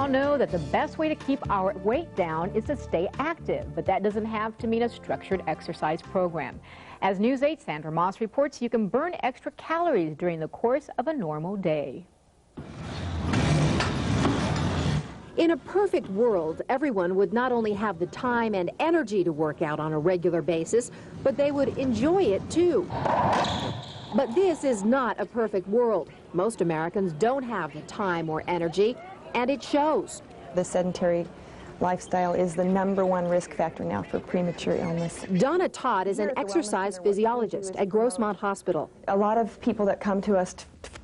all know that the best way to keep our weight down is to stay active, but that doesn't have to mean a structured exercise program. As News 8's Sandra Moss reports, you can burn extra calories during the course of a normal day. In a perfect world, everyone would not only have the time and energy to work out on a regular basis, but they would enjoy it too. But this is not a perfect world. Most Americans don't have the time or energy, and it shows. The sedentary lifestyle is the #1 risk factor now for premature illness. Donna Todd is an exercise physiologist at Grossmont Hospital. A lot of people that come to us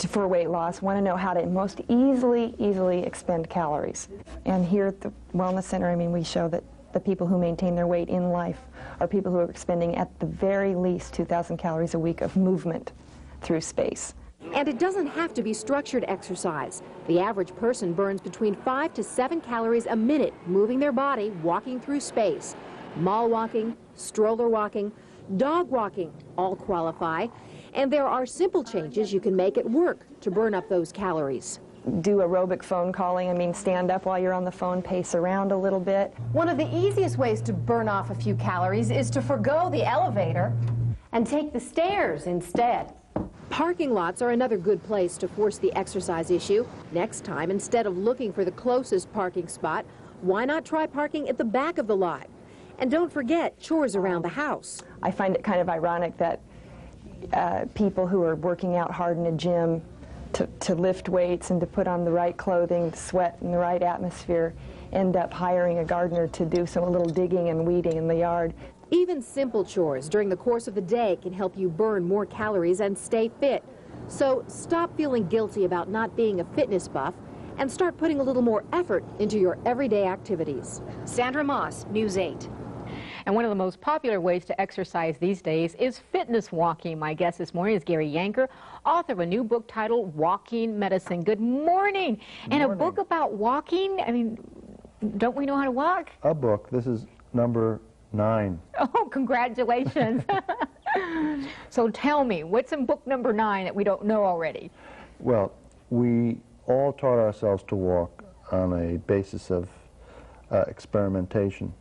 for weight loss want to know how to most easily expend calories. And here at the Wellness Center, I mean, we show that the people who maintain their weight in life are people who are expending at the very least 2,000 calories a week of movement through space. And it doesn't have to be structured exercise. The average person burns between 5 to 7 calories a minute moving their body, walking through space. Mall walking, stroller walking, dog walking all qualify. And there are simple changes you can make at work to burn up those calories. Do aerobic phone calling. I mean, stand up while you're on the phone, pace around a little bit. One of the easiest ways to burn off a few calories is to forgo the elevator and take the stairs instead. Parking lots are another good place to force the exercise issue. Next time, instead of looking for the closest parking spot, why not try parking at the back of the lot? And don't forget chores around the house. I find it kind of ironic that people who are working out hard in a gym to lift weights and to put on the right clothing, to sweat in the right atmosphere, end up hiring a gardener to do some little digging and weeding in the yard. Even simple chores during the course of the day can help you burn more calories and stay fit. So stop feeling guilty about not being a fitness buff and start putting a little more effort into your everyday activities. Sandra Moss, News 8. And one of the most popular ways to exercise these days is fitness walking. My guest this morning is Gary Yanker, author of a new book titled Walking Medicine. Good morning. And a book about walking? I mean, don't we know how to walk? A book. This is number 9. Oh, congratulations. So tell me, what's in book number 9 that we don't know already? Well, we all taught ourselves to walk on a basis of experimentation.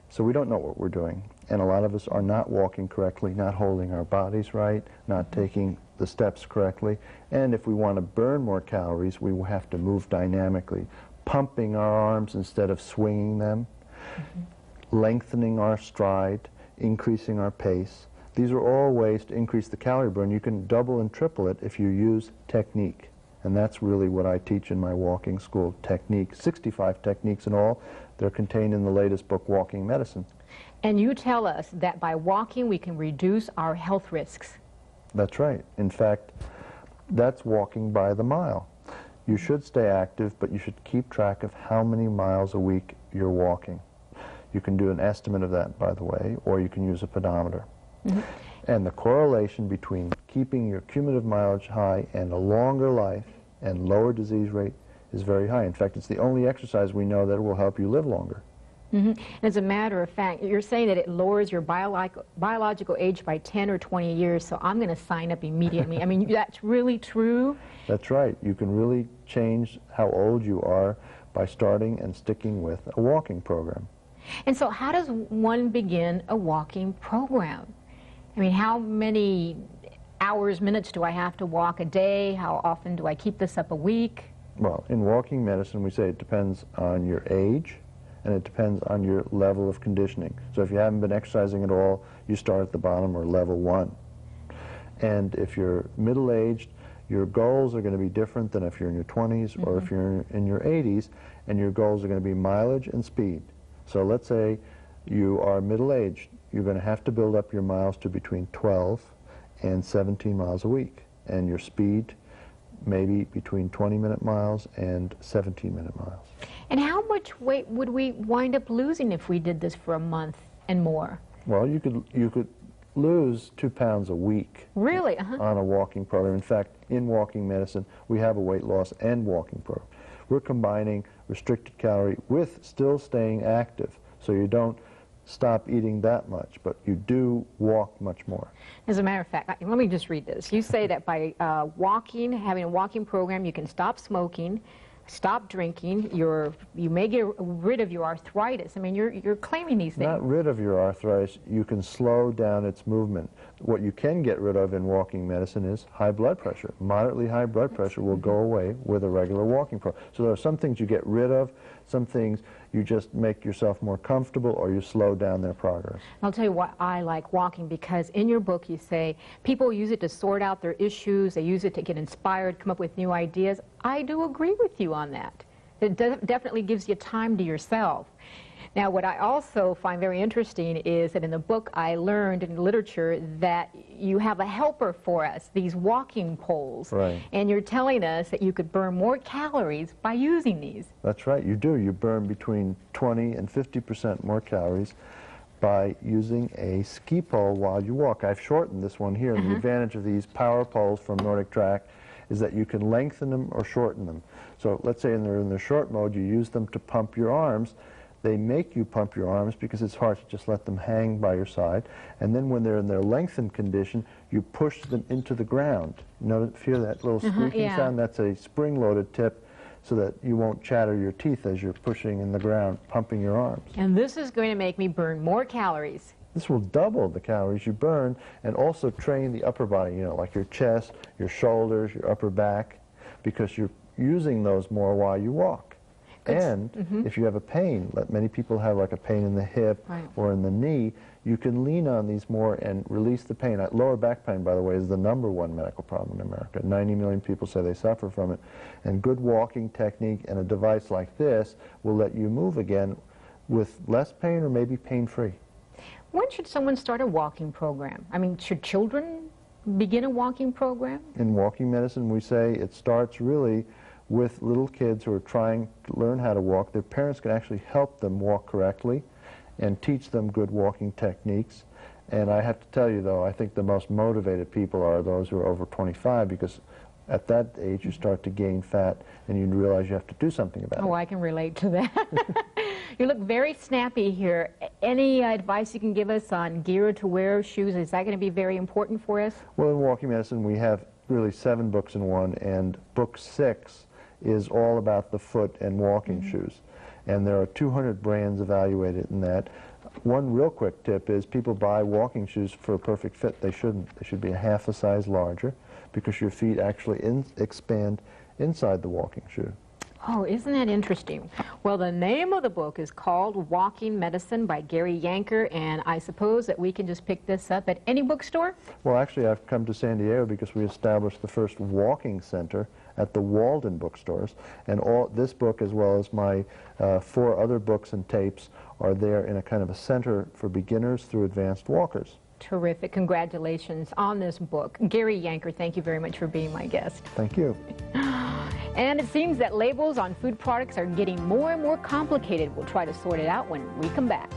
So we don't know what we're doing. And a lot of us are not walking correctly, not holding our bodies right, not taking the steps correctly. And if we want to burn more calories, we will have to move dynamically, pumping our arms instead of swinging them, lengthening our stride, increasing our pace. These are all ways to increase the calorie burn. You can double and triple it if you use technique. And that's really what I teach in my walking school, technique. 65 techniques in all. They're contained in the latest book, Walking Medicine. And you tell us that by walking we can reduce our health risks. That's right. In fact, that's walking by the mile. You should stay active, but you should keep track of how many miles a week you're walking. You can do an estimate of that, by the way, or you can use a pedometer. And the correlation between keeping your cumulative mileage high and a longer life and lower disease rate is very high. In fact, it's the only exercise we know that will help you live longer. As a matter of fact, you're saying that it lowers your biological age by 10 or 20 years, so I'm going to sign up immediately. I mean, that's really true? That's right. You can really change how old you are by starting and sticking with a walking program. And so how does one begin a walking program? I mean, how many hours, minutes do I have to walk a day? How often do I keep this up a week? Well, in walking medicine, we say it depends on your age and it depends on your level of conditioning. So if you haven't been exercising at all, you start at the bottom or level 1. And if you're middle-aged, your goals are going to be different than if you're in your 20s or if you're in your 80s, and your goals are going to be mileage and speed. So let's say you are middle-aged. You're going to have to build up your miles to between 12 and 17 miles a week, and your speed maybe between 20-minute miles and 17-minute miles. And how much weight would we wind up losing if we did this for a month and more? Well, you could lose 2 pounds a week. Really? On a walking program. In fact, in walking medicine, we have a weight loss and walking program. We're combining restricted calorie with still staying active, so you don't stop eating that much, but you do walk much more. As a matter of fact, let me just read this. You say that by walking, having a walking program, you can stop smoking, stop drinking, you may get rid of your arthritis. I mean, you're claiming these things. Not rid of your arthritis, you can slow down its movement. What you can get rid of in walking medicine is high blood pressure. Moderately high blood pressure will go away with a regular walking program. So there are some things you get rid of, some things you just make yourself more comfortable, or you slow down their progress. I'll tell you why I like walking, because in your book you say people use it to sort out their issues, they use it to get inspired, come up with new ideas. I do agree with you on that. It definitely gives you time to yourself. Now, what I also find very interesting is that in the book I learned in literature that you have a helper for us, these walking poles. Right. And you're telling us that you could burn more calories by using these. That's right, you do. You burn between 20 and 50% more calories by using a ski pole while you walk. I've shortened this one here, and the advantage of these power poles from Nordic Track is that you can lengthen them or shorten them. So let's say they're in the short mode, you use them to pump your arms. They make you pump your arms because it's hard to just let them hang by your side. And then when they're in their lengthened condition, you push them into the ground. Feel that little squeaking sound? That's a spring-loaded tip so that you won't chatter your teeth as you're pushing in the ground, pumping your arms. And this is going to make me burn more calories. This will double the calories you burn and also train the upper body, like your chest, your shoulders, your upper back, because you're using those more while you walk. And if you have a pain, many people have like a pain in the hip or in the knee, you can lean on these more and release the pain. Lower back pain, by the way, is the #1 medical problem in America. 90 million people say they suffer from it. And good walking technique and a device like this will let you move again with less pain or maybe pain-free. When should someone start a walking program? I mean, should children begin a walking program? In walking medicine, we say it starts really with little kids who are trying to learn how to walk. Their parents can actually help them walk correctly and teach them good walking techniques. And I have to tell you, though, I think the most motivated people are those who are over 25, because at that age you start to gain fat and you realize you have to do something about it. Oh, I can relate to that. You look very snappy here. Any advice you can give us on gear to wear, shoes? Is that going to be very important for us? Well, in walking medicine we have really 7 books in one, and book 6 is all about the foot and walking shoes. And there are 200 brands evaluated in that. One real quick tip is people buy walking shoes for a perfect fit. They shouldn't. They should be a half a size larger, because your feet actually expand inside the walking shoe. Oh, isn't that interesting? Well, the name of the book is called Walking Medicine by Gary Yanker, and I suppose that we can just pick this up at any bookstore? Well, actually, I've come to San Diego because we established the first walking center at the Walden bookstores, and this book, as well as my 4 other books and tapes, are there in a kind of a center for beginners through advanced walkers. Terrific. Congratulations on this book. Gary Yanker, thank you very much for being my guest. Thank you. And it seems that labels on food products are getting more and more complicated. We'll try to sort it out when we come back.